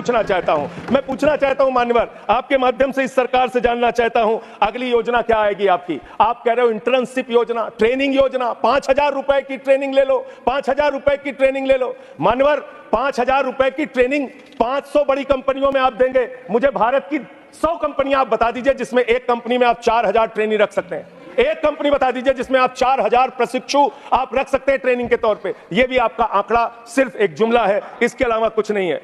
पूछना चाहता हूं मान्यवर, आपके माध्यम से इस सरकार से जानना चाहता हूं, अगली योजना क्या आएगी आपकी? आप कह रहे हो इंटर्नशिप योजना, ट्रेनिंग योजना, 5,000 रुपए की ट्रेनिंग ले लो, 5,000 रुपए की ट्रेनिंग ले लो। मान्यवर, 5,000 रुपए की ट्रेनिंग 500 बड़ी कंपनियों में आप देंगे। मुझे भारत की 100 कंपनियां आप बता दीजिए जिसमें एक कंपनी में आप 4,000 ट्रेनी रख सकते हैं। एक कंपनी बता दीजिए जिसमें आप 4,000 प्रशिक्षु आप रख सकते हैं ट्रेनिंग के तौर पे। ये भी आपका आंकड़ा सिर्फ एक जुमला है, इसके अलावा कुछ नहीं है।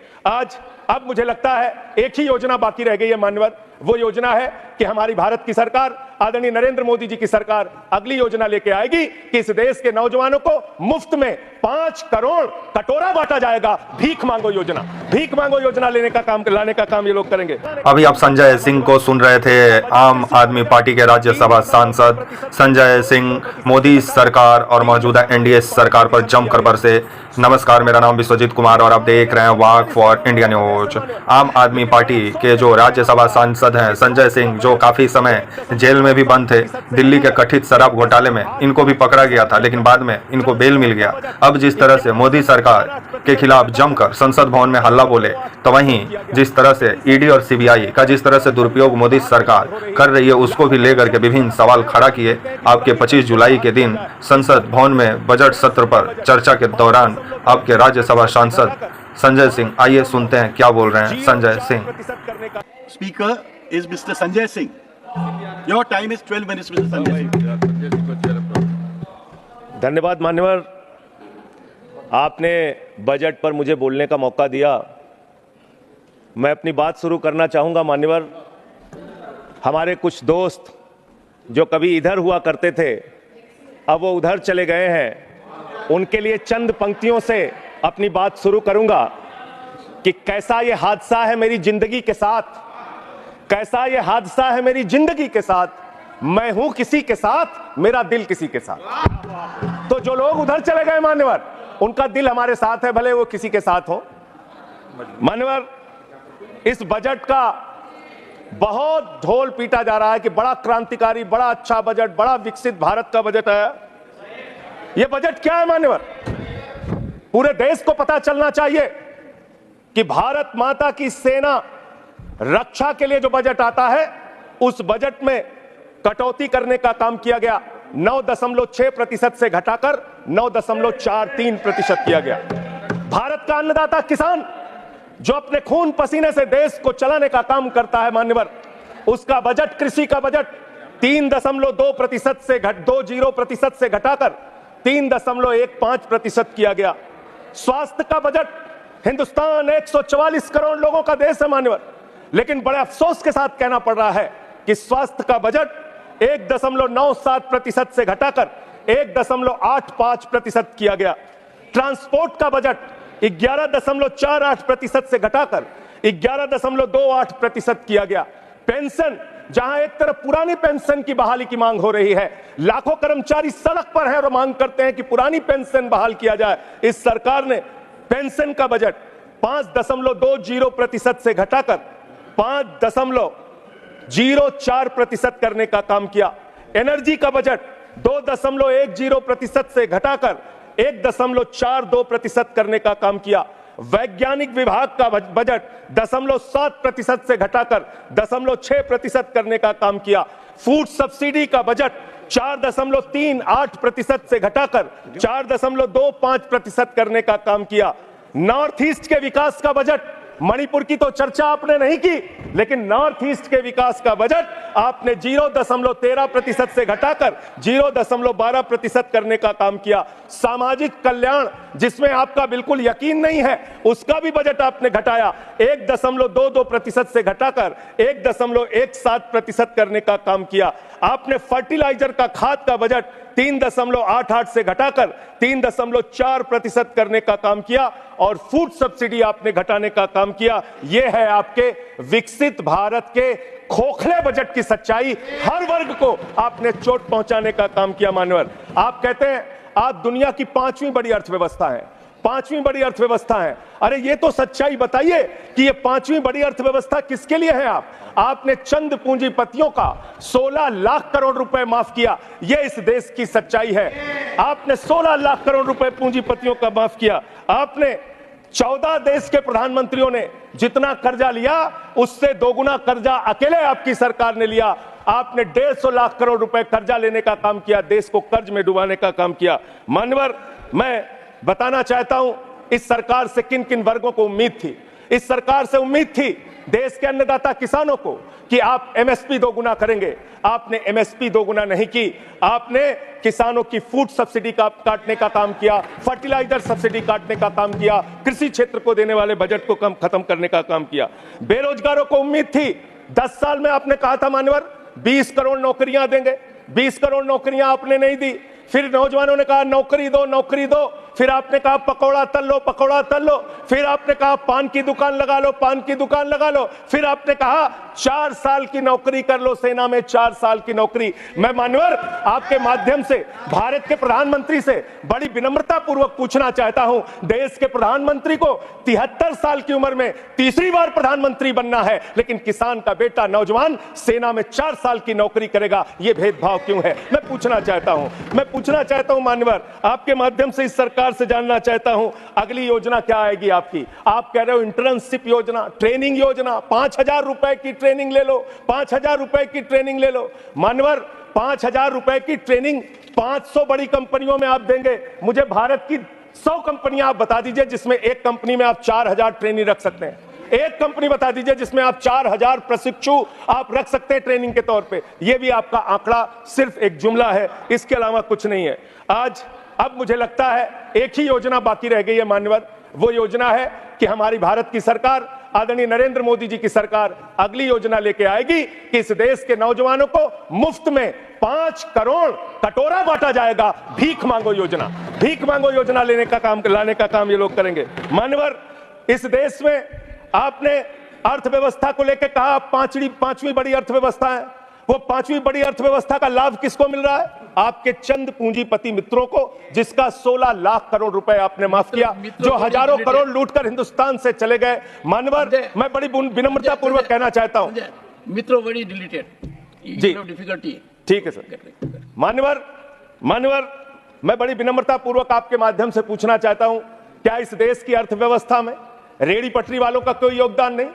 अब मुझे लगता है एक ही योजना बाकी रह गई है मान्यवर, वो योजना है कि हमारी भारत की सरकार, आदरणीय नरेंद्र मोदी जी की सरकार अगली योजना लेके आएगी कि इस देश के नौजवानों को मुफ्त में 5 करोड़ कटोरा बांटा जाएगा। भीख मांगो योजना लाने का काम ये लोग करेंगे। अभी आप संजय सिंह को सुन रहे थे, आम आदमी पार्टी के राज्यसभा सांसद संजय सिंह मोदी सरकार और मौजूदा एनडीए सरकार पर जमकर बरसे। नमस्कार, मेरा नाम विश्वजीत कुमार और आप देख रहे हैं वाक फॉर इंडिया न्यूज। आम आदमी पार्टी के जो राज्यसभा सांसद हैं संजय सिंह, जो काफी समय जेल में भी बंद थे, दिल्ली के कथित शराब घोटाले में इनको भी पकड़ा गया था, लेकिन बाद में इनको बेल मिल गया। अब जिस तरह से मोदी सरकार के खिलाफ जमकर संसद भवन में हल्ला बोले, तो वहीं जिस तरह से ईडी और सीबीआई का जिस तरह से दुरुपयोग मोदी सरकार कर रही है, उसको भी लेकर के विभिन्न सवाल खड़ा किए। आपके 25 जुलाई के दिन संसद भवन में बजट सत्र पर चर्चा के दौरान आपके राज्यसभा सांसद संजय सिंह, आइए सुनते हैं क्या बोल रहे हैं Sanjay Singh. Speaker is mister Sanjay Singh. Your time is 12 minutes mister Sanjay Singh. धन्यवाद मान्यवर, आपने बजट पर मुझे बोलने का मौका दिया। मैं अपनी बात शुरू करना चाहूंगा मान्यवर। हमारे कुछ दोस्त जो कभी इधर हुआ करते थे, अब वो उधर चले गए हैं, उनके लिए चंद पंक्तियों से अपनी बात शुरू करूंगा कि कैसा ये हादसा है मेरी जिंदगी के साथ, कैसा ये हादसा है मेरी जिंदगी के साथ, मैं हूं किसी के साथ, मेरा दिल किसी के साथ। तो जो लोग उधर चले गए मान्यवर, उनका दिल हमारे साथ है, भले वो किसी के साथ हो। मान्यवर, इस बजट का बहुत ढोल पीटा जा रहा है कि बड़ा क्रांतिकारी, बड़ा अच्छा बजट, बड़ा विकसित भारत का बजट है। यह बजट क्या है मान्यवर? पूरे देश को पता चलना चाहिए कि भारत माता की सेना रक्षा के लिए जो बजट आता है, उस बजट में कटौती करने का काम किया गया। 9.6% से घटाकर 9.43% किया गया। भारत का अन्नदाता किसान जो अपने खून पसीने से देश को चलाने का काम करता है मान्यवर, उसका बजट, कृषि का बजट 3.2% से 20% से घटाकर 3.15% किया गया। स्वास्थ्य का बजट, हिंदुस्तान 144 करोड़ लोगों का देश है मान्यवर, लेकिन बड़े अफसोस के साथ कहना पड़ रहा है कि स्वास्थ्य का बजट 1.97% से घटाकर 1.85% किया गया। ट्रांसपोर्ट का बजट 11.48% से घटाकर 11.28% किया गया। पेंशन, जहां एक तरफ पुरानी पेंशन की बहाली की मांग हो रही है, लाखों कर्मचारी सड़क पर हैं और मांग करते हैं कि पुरानी पेंशन बहाल किया जाए, इस सरकार ने पेंशन का बजट 5.20% से घटाकर 5.04% करने का काम किया। एनर्जी का बजट 2.10% से घटाकर 1.42% करने का काम किया। वैज्ञानिक विभाग का बजट 0.7% से घटाकर 0.6% करने का काम किया। फूड सब्सिडी का बजट 4.38% से घटाकर 4.25% करने का काम किया। नॉर्थ ईस्ट के विकास का बजट, मणिपुर की तो चर्चा आपने नहीं की, लेकिन नॉर्थ ईस्ट के विकास का बजट आपने 0.13% से घटाकर 0.12% करने का काम किया। सामाजिक कल्याण, जिसमें आपका बिल्कुल यकीन नहीं है, उसका भी बजट आपने घटाया, 1.22% से घटाकर 1.17% करने का काम किया। आपने फर्टिलाइजर का, खाद का बजट 3.88 से घटाकर 3.4% करने का काम किया और फूड सब्सिडी आपने घटाने का काम किया। यह है आपके विकसित भारत के खोखले बजट की सच्चाई। हर वर्ग को आपने चोट पहुंचाने का काम किया मान्यवर। आप कहते हैं आप दुनिया की 5वीं बड़ी अर्थव्यवस्था है, 5वीं बड़ी अर्थव्यवस्था है। अरे ये तो सच्चाई बताइए कि ये 5वीं बड़ी अर्थव्यवस्था किसके लिए है? आपने चंद पूंजीपतियों का 16 लाख करोड़ रुपए माफ किया, ये इस देश की सच्चाई है। आपने 16 लाख करोड़ रुपए पूंजीपतियों का माफ किया। आपने 14 देश के प्रधानमंत्रियों ने जितना कर्जा लिया उससे दोगुना कर्जा अकेले आपकी सरकार ने लिया। आपने 150 लाख करोड़ रुपए कर्जा लेने का काम किया, देश को कर्ज में डुबाने का काम किया। मान्यवर, मैं बताना चाहता हूं इस सरकार से किन किन वर्गों को उम्मीद थी। इस सरकार से उम्मीद थी देश के अन्नदाता किसानों को कि आप एमएसपी दोगुना करेंगे। आपने एमएसपी दोगुना नहीं की, आपने किसानों की फूड सब्सिडी का काटने का काम किया, फर्टिलाइजर सब्सिडी काटने का काम किया, कृषि क्षेत्र को देने वाले बजट को खत्म करने का काम किया। बेरोजगारों को उम्मीद थी, 10 साल में आपने कहा था मान्यवर 20 करोड़ नौकरियां देंगे, 20 करोड़ नौकरियां आपने नहीं दी। फिर नौजवानों ने कहा नौकरी दो, नौकरी दो। फिर आपने कहा पकौड़ा तल लो, पकौड़ा तल लो। फिर आपने कहा पान की दुकान लगा लो, पान की दुकान लगा लो। फिर आपने कहा 4 साल की नौकरी कर लो, सेना में 4 साल की नौकरी। मैं मान्यवर आपके माध्यम से भारत के प्रधानमंत्री से बड़ी विनम्रता पूर्वक पूछना चाहता हूं, देश के प्रधानमंत्री को 73 साल की उम्र में तीसरी बार प्रधानमंत्री बनना है, लेकिन किसान का बेटा नौजवान सेना में 4 साल की नौकरी करेगा, यह भेदभाव क्यों है? मैं पूछना चाहता हूं मान्यवर, आपके माध्यम से इस सरकार से जानना चाहता हूं अगली योजना क्या आएगी आपकी। आप कह रहे हो इंटर्नशिप योजना, ट्रेनिंग योजना, 5,000 रुपए की ट्रेनिंग ले लो, 5,000 रुपए की ट्रेनिंग ले लो। मान्यवर, 5,000 रुपए की ट्रेनिंग 500 बड़ी कंपनियों में आप देंगे। मुझे भारत की 100 कंपनियां आप बता दीजिए जिसमें एक कंपनी में आप 4,000 ट्रेनी रख सकते हैं। एक कंपनी बता दीजिए जिसमें आप 4,000 प्रशिक्षु आप रख सकते हैं ट्रेनिंग के तौर पे। यह भी आपका आंकड़ा सिर्फ एक जुमला है, इसके अलावा कुछ नहीं है। अब मुझे लगता है एक ही योजना बाकी रह गई है मान्यवर, वो योजना है कि हमारी भारत की सरकार, आदरणीय नरेंद्र मोदी जी की सरकार अगली योजना लेके आएगी कि इस देश के नौजवानों को मुफ्त में 5 करोड़ कटोरा बांटा जाएगा। भीख मांगो योजना, भीख मांगो योजना लाने का काम ये लोग करेंगे। मान्यवर, इस देश में आपने अर्थव्यवस्था को लेकर कहा पांचवी बड़ी अर्थव्यवस्था है। वो 5वीं बड़ी अर्थव्यवस्था का लाभ किसको मिल रहा है? आपके चंद पूंजीपति मित्रों को, जिसका 16 लाख करोड़ रुपए आपने माफ किया, जो हजारों करोड़ लूटकर हिंदुस्तान से चले गए। मानवर, मैं बड़ी विनम्रता पूर्वक कहना चाहता हूं मित्रों, बड़ी डिलीटेड जी, डिफिकल्टी। ठीक है सर। मानवर, मैं बड़ी विनम्रता पूर्वक आपके माध्यम से पूछना चाहता हूं, क्या इस देश की अर्थव्यवस्था में रेहड़ी पटरी वालों का कोई योगदान नहीं?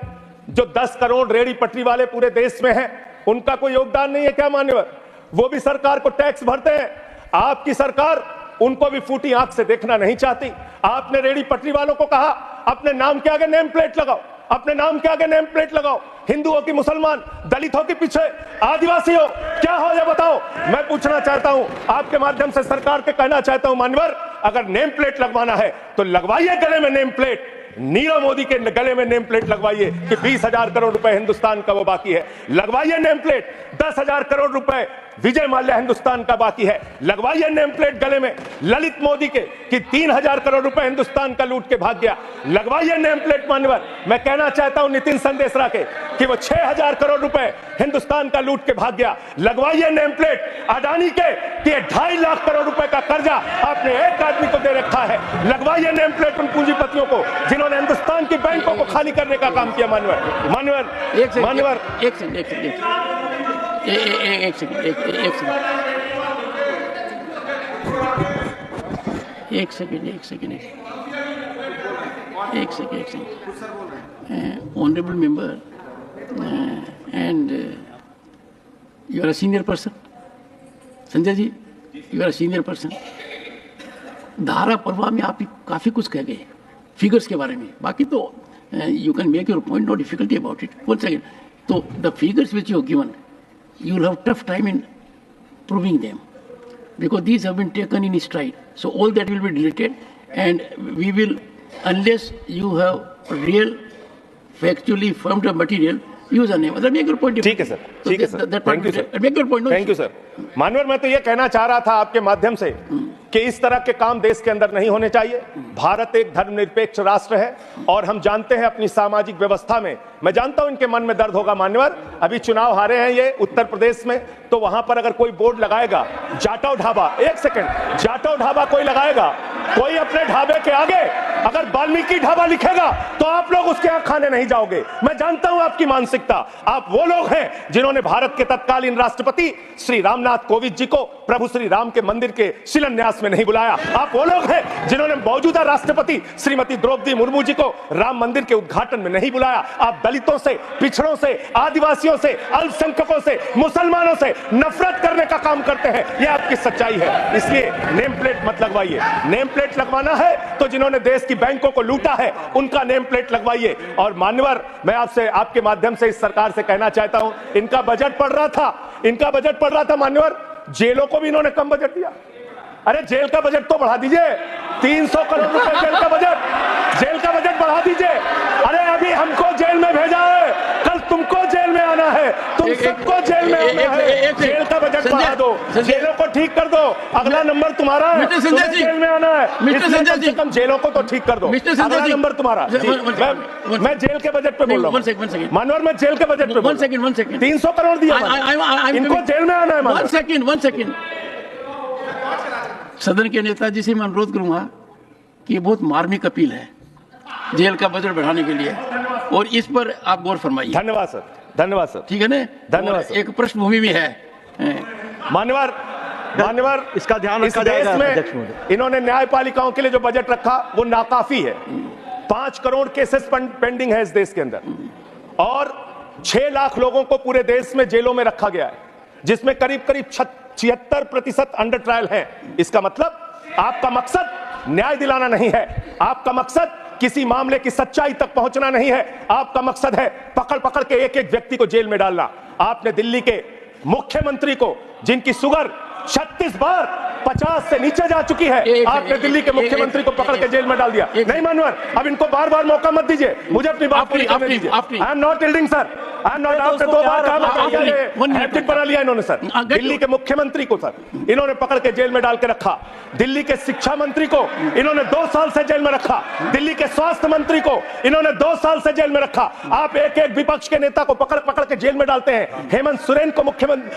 जो 10 करोड़ रेहड़ी पटरी वाले पूरे देश में हैं, उनका कोई योगदान नहीं है क्या मान्यवर? वो भी सरकार को टैक्स भरते हैं। आपकी सरकार उनको भी फूटी आंख से देखना नहीं चाहती। आपने रेहड़ी पटरी वालों को कहा अपने नाम के आगे नेम प्लेट लगाओ, अपने नाम के आगे नेम प्लेट लगाओ। हिंदुओं की, मुसलमान, दलितों के पीछे आदिवासी हो, क्या हो ये बताओ। मैं पूछना चाहता हूं, आपके माध्यम से सरकार के कहना चाहता हूं मान्यवर, अगर नेम प्लेट लगवाना है तो लगवाइए गले में नेम प्लेट। नीरव मोदी के गले में नेम प्लेट लगवाइए कि 20,000 करोड़ रुपए हिंदुस्तान का वो बाकी है, लगवाइए नेम प्लेट। 10,000 करोड़ रुपए विजय माल्या हिंदुस्तान का बाकी है, लगवाइए नेम प्लेट गले में। ललित मोदी के कि 3,000 करोड़ रुपए हिंदुस्तान का लूट के भाग गया, लगवाइए नेम प्लेट मान्यवर। मैं कहना चाहता हूं नितिन संदेशरा के कि वो 6,000 करोड़ रुपए हिंदुस्तान का लूट के भाग गया, लगवाइए नेम प्लेट। अडानी के कि 2.5 लाख करोड़ रुपए का कर्जा आपने एक आदमी को दे रखा है, लगवाइए नेम प्लेट उन पूंजीपतियों को जिन्होंने हिंदुस्तान की बैंकों को खाली करने का काम किया। मान्यवर, एक second. Honorable member, and you are a senior person. Sanjay ji, you are a senior person. धारा प्रवाह में आप काफी कुछ कह गए फिगर्स के बारे में, बाकी तो you can make your point, no difficulty about it. One second. So the figures which you have given, you will have tough time in proving them, because these have been taken in stride. So all that will be deleted, and we will, unless you have real, factually firmed up material, use a name. Make your point. ठीक है sir, ठीक है sir, thank you sir, make your point. Thank you sir. मानवर, मैं तो ये कहना चाह रहा था आपके माध्यम से कि इस तरह के काम देश के अंदर नहीं होने चाहिए। भारत एक धर्मनिरपेक्ष राष्ट्र है और हम जानते हैं अपनी सामाजिक व्यवस्था में, मैं जानता हूं इनके मन में दर्द होगा मान्यवर, अभी चुनाव हारे हैं ये उत्तर प्रदेश में, तो वहां पर अगर कोई बोर्ड लगाएगा जाटव ढाबा, एक सेकंड, जाटव ढाबा कोई लगाएगा, कोई अपने ढाबे के आगे अगर वाल्मीकि ढाबा लिखेगा तो आप लोग उसके यहां खाने नहीं जाओगे। मैं जानता हूं आपकी मानसिकता। आप वो लोग हैं जिन्होंने भारत के तत्कालीन राष्ट्रपति श्री राम रामनाथ कोविंद जी को प्रभु श्री राम के मंदिर के शिलान्यास में नहीं बुलाया। आप वो लोग हैं जिन्होंने मौजूदा राष्ट्रपति श्रीमती द्रौपदी मुर्मू जी को राम मंदिर के उद्घाटन में नहीं बुलाया। आप दलितों से, पिछड़ों से, आदिवासियों से, अल्पसंख्यकों से, मुसलमानों से नफरत करने का काम करते हैं। यह आपकी सच्चाई है। इसलिए नेम प्लेट मत लगवाइए। नेम प्लेट लगवाना है तो जिन्होंने देश की बैंकों को लूटा है उनका नेम प्लेट लगवाइए। और मान्यवर, मैं आपसे आपके माध्यम से इस सरकार से कहना चाहता हूं, इनका बजट पढ़ रहा था मान्यवर, जेलों को भी इन्होंने कम बजट दिया। अरे जेल का बजट तो बढ़ा दीजिए, 300 करोड़ रुपए जेल का बजट बढ़ा दीजिए। अरे अभी हमको जेल में भेजा है, कल तुमको जेल में आना है, तुम सबको जेल में आना है। जेल का बजट बढ़ा दो, जेलों को ठीक कर दो, अगला नंबर तुम्हारा है, तुम्हें जेल में आना है, इसलिए कम से कम जेलों को तो ठीक कर दो, अगला नंबर तुम्हारा। मैं जेल के बजट पे बोल रहा हूँ मानवर, मैं जेल के बजट पे 300 करोड़ दिया, इनको जेल में आना है। वन सेकेंड सदन के नेताजी से मैं अनुरोध करूंगा कि ये बहुत मार्मिक अपील है जेल का बजट बढ़ाने के लिए, और इस पर आप गौर फरमाइए। धन्यवाद सर, धन्यवाद सर। ठीक है ना, धन्यवाद सर। एक पृष्ठभूमि भी है मान्यवर, इसका ध्यान इस रखा देश जाएगा। में इन्होंने न्यायपालिकाओं के लिए जो बजट रखा वो नाकाफी है। 5 करोड़ केसेस पेंडिंग है इस देश के अंदर, और 6 लाख लोगों को पूरे देश में जेलों में रखा गया है, जिसमें करीब 76% अंडर ट्रायल है। इसका मतलब आपका मकसद न्याय दिलाना नहीं है, आपका मकसद किसी मामले की सच्चाई तक पहुंचना नहीं है, आपका मकसद है पकड़ के एक व्यक्ति को जेल में डालना। आपने दिल्ली के मुख्यमंत्री को, जिनकी शुगर 36 बार 50 से नीचे जा चुकी है, आपने दिल्ली के मुख्यमंत्री को पकड़ के जेल में डाल दिया। नहीं मानवर, अब इनको बार मौका मत दीजिए, मुझे अपनी बात पूरी करने दीजिए। I am not yielding sir, I am not. आपने 2 बार हैट्रिक बना लिया इन्होंने सर। दिल्ली के मुख्यमंत्री को सर इन्होंने पकड़ के जेल में डाल के रखा, दिल्ली के शिक्षा मंत्री को इन्होंने 2 साल से जेल में रखा, दिल्ली के स्वास्थ्य मंत्री को इन्होंने 2 साल से जेल में रखा। आप एक विपक्ष के नेता को पकड़ के जेल में डालते हैं। हेमंत सोरेन को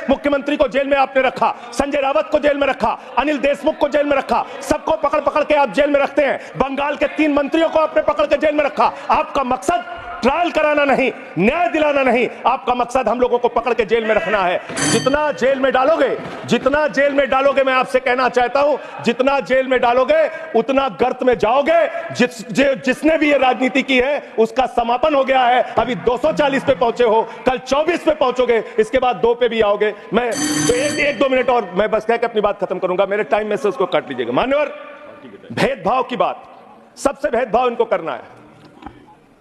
मुख्यमंत्री को जेल में आपने रखा, संजय रावत को जेल में रखा, अनिल देशमुख को जेल में रखा, सबको पकड़ के आप जेल में रखते हैं। बंगाल के 3 मंत्रियों को आपने पकड़ के जेल में रखा। आपका मकसद ट्रायल कराना नहीं, न्याय दिलाना नहीं, आपका मकसद हम लोगों को पकड़ के जेल में रखना है। जितना जेल में डालोगे, मैं आपसे कहना चाहता हूं, जितना जेल में डालोगे उतना गर्त में जाओगे। जिसने भी ये राजनीति की है उसका समापन हो गया है। अभी 240 पे पहुंचे हो, कल 24 पे पहुंचोगे, इसके बाद 2 पे भी आओगे। मैं तो 1-2 मिनट और मैं बस कह के अपनी बात खत्म करूंगा, मेरे टाइम में से उसको काट लीजिएगा। मान्यवर, भेदभाव की बात, सबसे भेदभाव इनको करना है।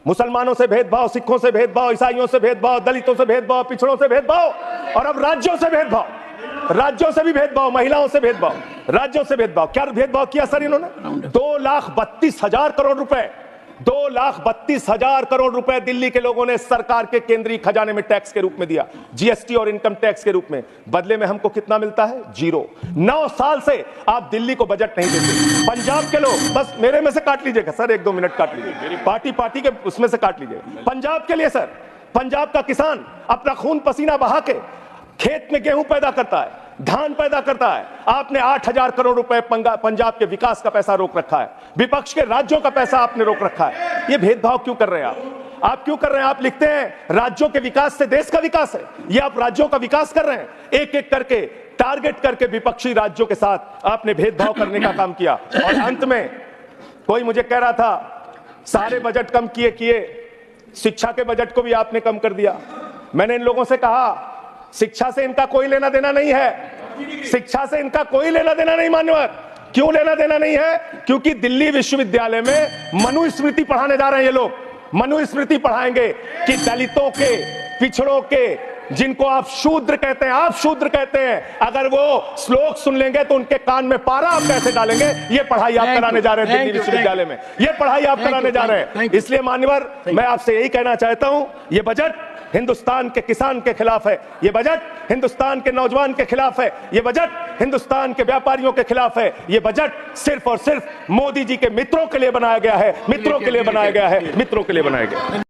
मुसलमानों से भेदभाव, सिखों से भेदभाव, ईसाइयों से भेदभाव, दलितों से भेदभाव, पिछड़ों से भेदभाव, और अब राज्यों से भेदभाव, राज्यों से भी भेदभाव, महिलाओं से भेदभाव, राज्यों से भेदभाव। क्या भेदभाव किया सर इन्होंने? 2,32,000 करोड़ रुपए, 2,32,000 करोड़ रुपए दिल्ली के लोगों ने सरकार के केंद्रीय खजाने में टैक्स के रूप में दिया, जीएसटी और इनकम टैक्स के रूप में। बदले में हमको कितना मिलता है? 0। 9 साल से आप दिल्ली को बजट नहीं देते। पंजाब के लोग, बस मेरे में से काट लीजिएगा सर, 1-2 मिनट काट लीजिए, मेरी पार्टी के उसमें से काट लीजिए। पंजाब के लिए सर, पंजाब का किसान अपना खून पसीना बहा के खेत में गेहूं पैदा करता है, धान पैदा करता है। आपने 8,000 करोड़ रुपए पंजाब के विकास का पैसा रोक रखा है, विपक्ष के राज्यों का पैसा आपने रोक रखा है। ये भेदभाव क्यों कर रहे हैं आप क्यों कर रहे हैं? आप लिखते हैं राज्यों के विकास से देश का विकास है, ये आप राज्यों का विकास कर रहे हैं। एक करके टारगेट करके विपक्षी राज्यों के साथ आपने भेदभाव करने का काम किया। और अंत में कोई मुझे कह रहा था सारे बजट कम किए, शिक्षा के बजट को भी आपने कम कर दिया। मैंने इन लोगों से कहा शिक्षा से इनका कोई लेना देना नहीं है, शिक्षा से इनका कोई लेना देना नहीं। मान्यवर, क्यों लेना देना नहीं है? क्योंकि दिल्ली विश्वविद्यालय में मनुस्मृति पढ़ाने जा रहे हैं ये लोग। मनुस्मृति पढ़ाएंगे कि दलितों के, पिछड़ों के, जिनको आप शूद्र कहते हैं, अगर वो श्लोक सुन लेंगे तो उनके कान में पारा आप कैसे डालेंगे, ये पढ़ाई आप कराने जा रहे हैं दिल्ली विश्वविद्यालय में, ये पढ़ाई आप कराने जा रहे हैं। इसलिए मान्यवर, मैं आपसे यही कहना चाहता हूं, ये बजट हिंदुस्तान के किसान के खिलाफ है, ये बजट हिंदुस्तान के नौजवान के खिलाफ है, ये बजट हिंदुस्तान के व्यापारियों के खिलाफ है, ये बजट सिर्फ और सिर्फ मोदी जी के मित्रों के लिए बनाया गया है, मित्रों के लिए बनाया गया है, मित्रों के लिए बनाया गया है।